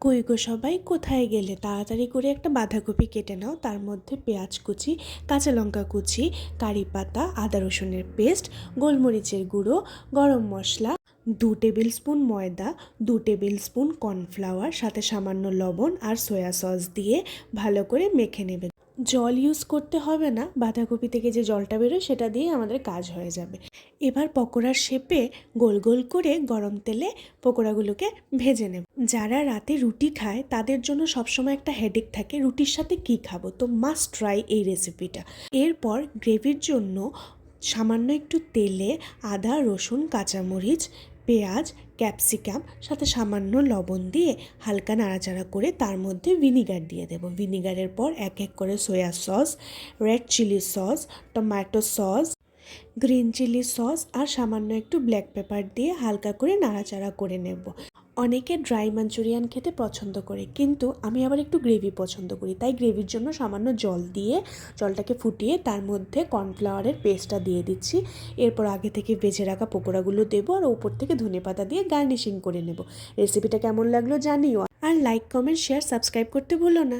কই গো সবাই কোথায় গেলে? তাড়াতাড়ি করে একটা বাঁধাকপি কেটে নাও, তার মধ্যে পেঁয়াজ কুচি, কাঁচা লঙ্কা কুচি, কারি পাতা, আদা রসুনের পেস্ট, গোলমরিচের গুঁড়ো, গরম মশলা, 2 টেবিল স্পুন ময়দা, 2 টেবিল স্পুন কর্নফ্লাওয়ার, সাথে সামান্য লবণ আর সয়া সস দিয়ে ভালো করে মেখে নেবে। জল ইউজ করতে হবে না, বাঁধাকপি থেকে যে জলটা বেরোয় সেটা দিয়ে আমাদের কাজ হয়ে যাবে। এবার পকোড়ার শেপে গোল গোল করে গরম তেলে পকোড়াগুলোকে ভেজে নেব। যারা রাতে রুটি খায় তাদের জন্য সবসময় একটা হেডেক থাকে, রুটির সাথে কি খাবো, তো মাস্ট ট্রাই এই রেসিপিটা। এরপর গ্রেভির জন্য সামান্য একটু তেলে আদা রসুন কাঁচামরিচ পেঁয়াজ ক্যাপসিকাম সাথে সামান্য লবণ দিয়ে হালকা নাড়াচাড়া করে তার মধ্যে ভিনিগার দিয়ে দেব। ভিনিগারের পর এক এক করে soya sauce, red chilli sauce, tomato sauce, green chilli sauce আর সামান্য একটু ব্ল্যাক পেপার দিয়ে হালকা করে নাড়াচাড়া করে নেব। অনেকে ড্রাই মাঞ্চুরিয়ান খেতে পছন্দ করে, কিন্তু আমি আবার একটু গ্রেভি পছন্দ করি, তাই গ্রেভির জন্য সামান্য জল দিয়ে জলটাকে ফুটিয়ে তার মধ্যে কর্নফ্লাওয়ারের পেস্টটা দিয়ে দিচ্ছি। এরপর আগে থেকে ভেজে রাখা পকোড়াগুলো দেবো আর ওপর থেকে ধনেপাতা দিয়ে গার্নিশিং করে নেব। রেসিপিটা কেমন লাগলো জানিও, আর লাইক কমেন্ট শেয়ার সাবস্ক্রাইব করতে ভুলো না।